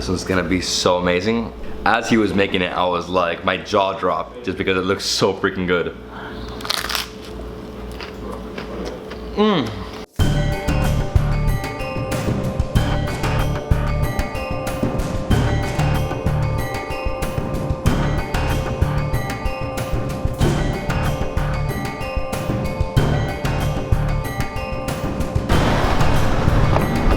this one's gonna be so amazing. As he was making it, I was like, my jaw dropped just because it looks so freaking good.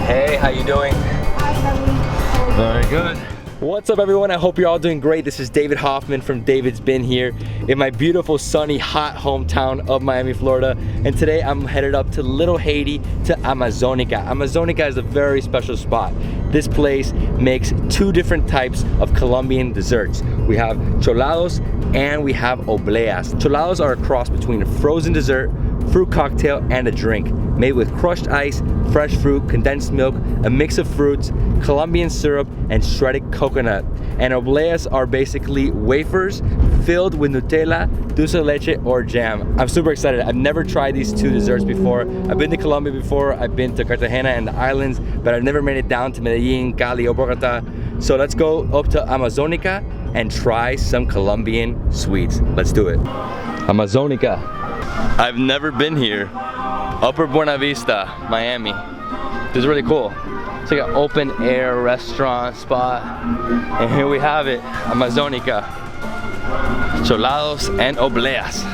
Hey, how you doing? Hi, very good. What's up everyone? I hope you're all doing great. This is David Hoffman from Davidsbeenhere in my beautiful, sunny, hot hometown of Miami, Florida. And today I'm headed up to Little Haiti to Amazonica. Amazonica is a very special spot. This place makes two different types of Colombian desserts. We have Cholados and we have Obleas. Cholados are a cross between a frozen dessert, fruit cocktail, and a drink made with crushed ice, fresh fruit, condensed milk, a mix of fruits, Colombian syrup, and shredded coconut. And Obleas are basically wafers filled with Nutella, dulce de leche, or jam. I'm super excited. I've never tried these two desserts before. I've been to Colombia before, I've been to Cartagena and the islands, but I've never made it down to Medellin, Cali, or Bogota. So let's go up to Amazonica and try some Colombian sweets. Let's do it. Amazonica. I've never been here. Upper Buena Vista, Miami. This is really cool. It's like an open air restaurant spot. And here we have it, Amazonica. Cholados and Obleas.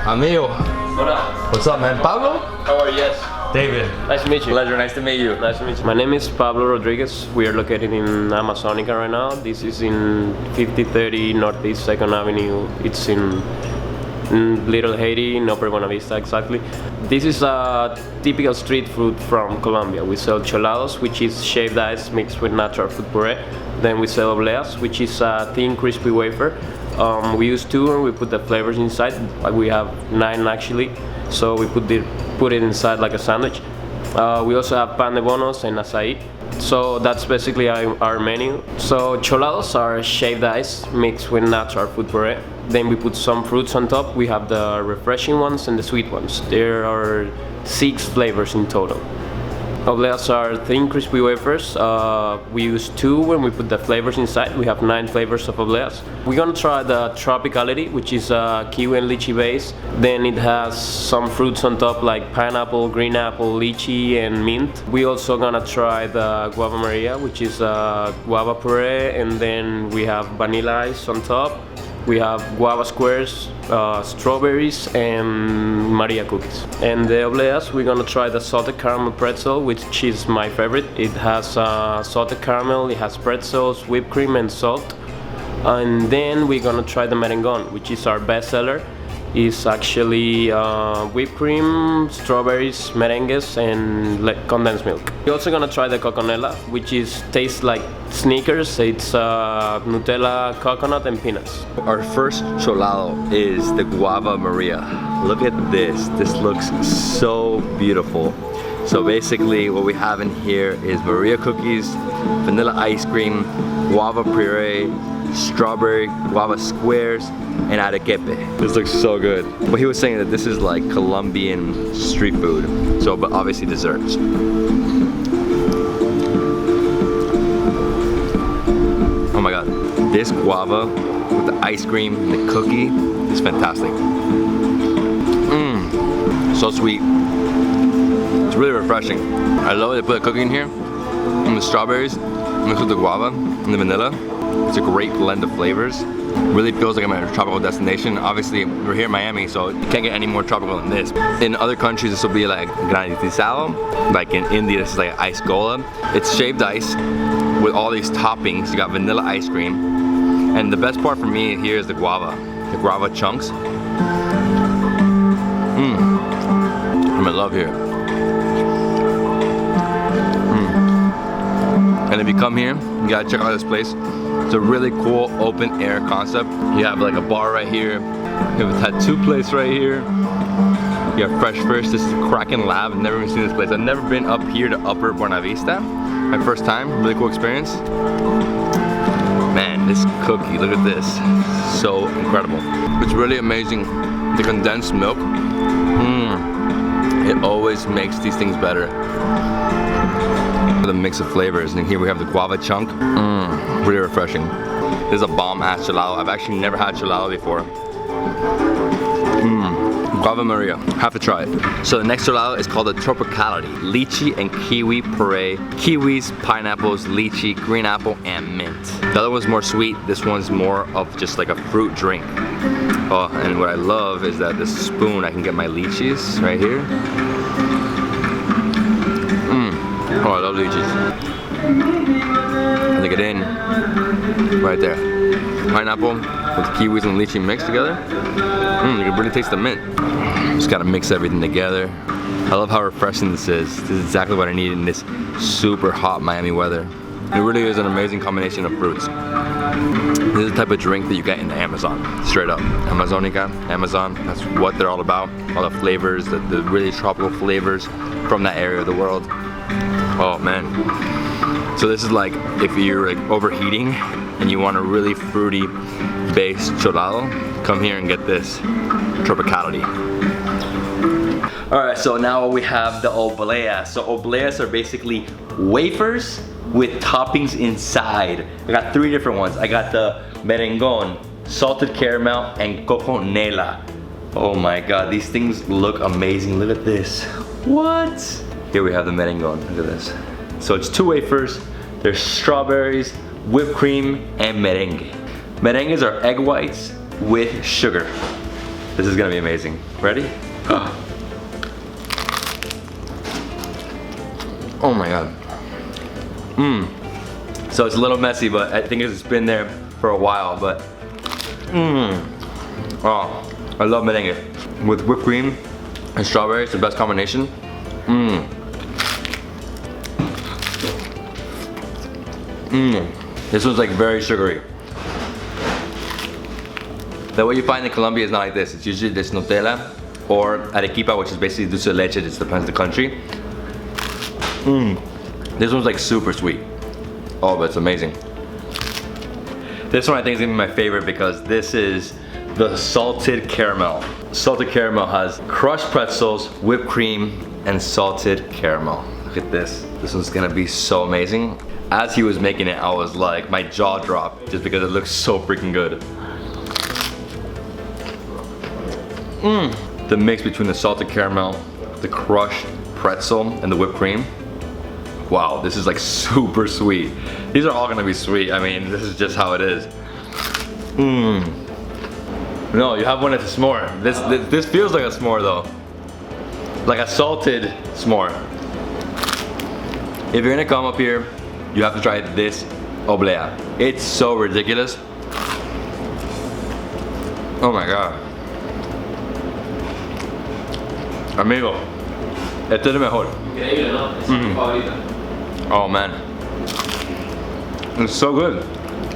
Amigo. Hola. What's up, man? Pablo? How are you? Yes. David. Nice to meet you. Pleasure, nice to meet you. Nice to meet you. My name is Pablo Rodriguez. We are located in Amazonica right now. This is in 5030 Northeast 2nd Avenue. It's in Little Haiti, in Upper Buena Vista, exactly. This is a typical street food from Colombia. We sell cholados, which is shaved ice mixed with natural fruit puree. Then we sell obleas, which is a thin, crispy wafer. We use two and we put the flavors inside. We have 9 actually, so we put it inside like a sandwich. We also have pan de bonos and acai. So that's basically our menu. So cholados are shaved ice mixed with natural fruit puree. Then we put some fruits on top. We have the refreshing ones and the sweet ones. There are 6 flavors in total. Obleas are thin, crispy wafers. We use 2 when we put the flavors inside. We have 9 flavors of obleas. We're gonna try the Tropic Ality, which is a kiwi and lychee base. Then it has some fruits on top like pineapple, green apple, lychee, and mint. We also gonna try the Guava Maria, which is guava puree, and then we have vanilla ice on top. We have guava squares, strawberries, and Maria cookies. And the obleas, we're gonna try the salted caramel pretzel, which is my favorite. It has salted caramel, it has pretzels, whipped cream, and salt. And then we're gonna try the merengon, which is our best seller. It's actually whipped cream, strawberries, merengues, and condensed milk. We're also gonna try the coconella, which tastes like Snickers. It's Nutella, coconut, and peanuts. Our first cholado is the Guava Maria. Look at this. This looks so beautiful. So basically what we have in here is Maria cookies, vanilla ice cream, guava puree, strawberry, guava squares, and arequipe. This looks so good. But he was saying that this is like Colombian street food. So, but obviously desserts. Oh my God. This guava with the ice cream and the cookie is fantastic. So sweet. It's really refreshing. I love that they put the cookie in here and the strawberries mixed with the guava and the vanilla. It's a great blend of flavors. Really feels like I'm at a tropical destination. Obviously, we're here in Miami, so you can't get any more tropical than this. In other countries, this will be like granitizado. Like in India, this is like ice gola. It's shaved ice with all these toppings. You got vanilla ice cream. And the best part for me here is the guava chunks. I'm in love here. And if you come here, you gotta check out this place. It's a really cool open air concept. You have like a bar right here. You have a tattoo place right here. You have Fresh Fish. This is Kraken Lab. I've never even seen this place. I've never been up here to Upper Buena Vista. My first time, really cool experience. Man, this cookie, look at this. So incredible. It's really amazing. The condensed milk. It always makes these things better. The mix of flavors, and here we have the guava chunk. Really refreshing. This is a bomb ass chelado. I've actually never had chelado before. Guava Maria, have to try it. So the next gelato is called the Tropicality. Lychee and kiwi puree. Kiwis, pineapples, lychee, green apple, and mint. The other one's more sweet. This one's more of just like a fruit drink. Oh, and what I love is that this spoon, I can get my lychees right here. Oh, I love lychees. Look it in, right there. Pineapple with kiwis and lychee mixed together. You can really taste the mint. Just gotta mix everything together. I love how refreshing this is. This is exactly what I need in this super hot Miami weather. It really is an amazing combination of fruits. This is the type of drink that you get in the Amazon, straight up. Amazonica, Amazon, that's what they're all about. All the flavors, the really tropical flavors from that area of the world. Oh man. So this is like if you're like overheating and you want a really fruity based chelado, come here and get this Tropicality. Alright, so now we have the Obleas. So Obleas are basically wafers with toppings inside. I got 3 different ones. I got the merengon, salted caramel, and Coco Nina. Oh my god, these things look amazing. Look at this. What? Here we have the merengon. Look at this. So it's 2 wafers. There's strawberries, whipped cream, and merengue. Merengues are egg whites with sugar. This is gonna be amazing. Ready? Oh my god. So it's a little messy, but I think it's been there for a while, but oh, I love merengue. With whipped cream and strawberries, the best combination. This one's like very sugary. The way you find in Colombia is not like this. It's usually this Nutella or arequipa, which is basically dulce de leche. It just depends on the country. This one's like super sweet. Oh, but it's amazing. This one I think is gonna be my favorite because this is the salted caramel. Salted caramel has crushed pretzels, whipped cream, and salted caramel. Look at this. This one's gonna be so amazing. As he was making it, I was like, my jaw dropped just because it looks so freaking good. The mix between the salted caramel, the crushed pretzel, and the whipped cream. Wow, this is like super sweet. These are all gonna be sweet. I mean, this is just how it is. No, you have one that's a s'more. This feels like a s'more though. Like a salted s'more. If you're gonna come up here, you have to try this oblea. It's so ridiculous. Oh my god. Amigo, este es el mejor. Increíble, ¿no? Es mi favorita. Oh man. It's so good.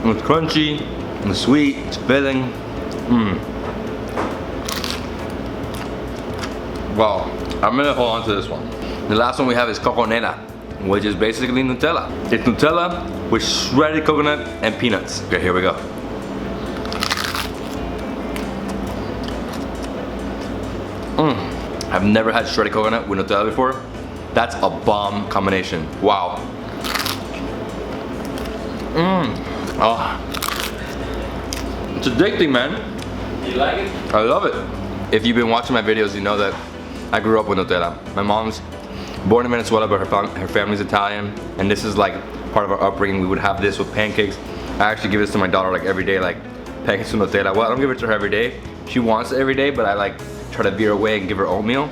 It's crunchy, it's sweet, it's filling. Wow, I'm gonna hold on to this one. The last one we have is Coco Nina, which is basically Nutella. It's Nutella with shredded coconut and peanuts. Okay, here we go. I've never had shredded coconut with Nutella before. That's a bomb combination. Wow. Oh. It's addicting, man. You like it? I love it. If you've been watching my videos, you know that I grew up with Nutella. My mom's born in Venezuela, but her family's Italian, and this is like part of our upbringing. We would have this with pancakes. I actually give this to my daughter like every day, like pancakes with Nutella. Well, I don't give it to her every day. She wants it every day, but I like try to veer away and give her oatmeal.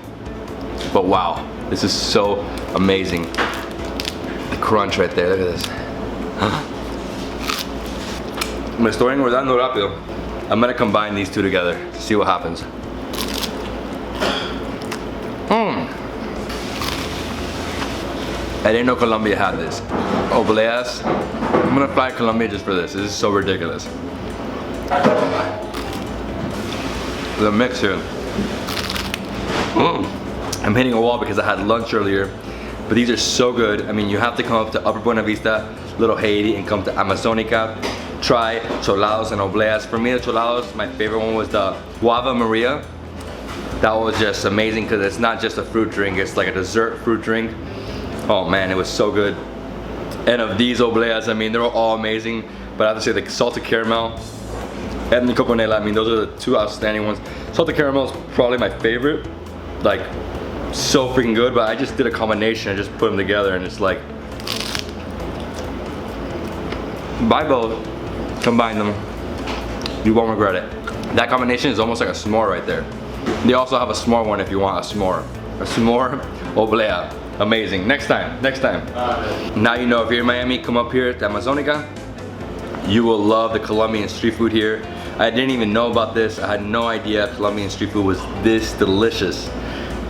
But wow, this is so amazing. The crunch right there, look at this. Me estoy engordando rápido. I'm gonna combine these two together to see what happens. I didn't know Colombia had this. Obleas. I'm gonna fly to Colombia just for this. This is so ridiculous. The mix here. I'm hitting a wall because I had lunch earlier, but these are so good. I mean, you have to come up to Upper Buena Vista, Little Haiti, and come to Amazonica. Try Cholados and Obleas. For me, the Cholados, my favorite one was the Guava Maria. That was just amazing because it's not just a fruit drink, it's like a dessert fruit drink. Oh man, it was so good. And of these obleas, I mean, they're all amazing, but I have to say the salted caramel and the Coco Nina, I mean, those are the two outstanding ones. Salted caramel is probably my favorite, like, so freaking good, but I just did a combination, I just put them together, and it's like, buy both, combine them, you won't regret it. That combination is almost like a s'more right there. They also have a s'more one if you want a s'more. A s'more oblea. Amazing. Next time. Now you know, if you're in Miami, come up here to Amazonica. You will love the Colombian street food here. I didn't even know about this. I had no idea Colombian street food was this delicious.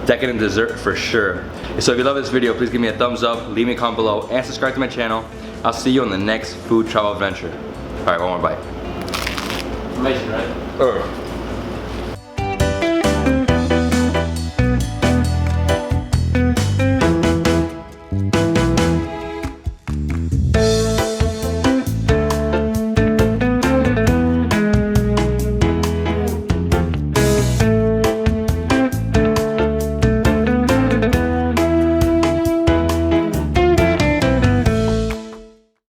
Decadent dessert for sure. So if you love this video, please give me a thumbs up, leave me a comment below, and subscribe to my channel. I'll see you on the next food travel adventure. Alright, one more bite. Amazing, right?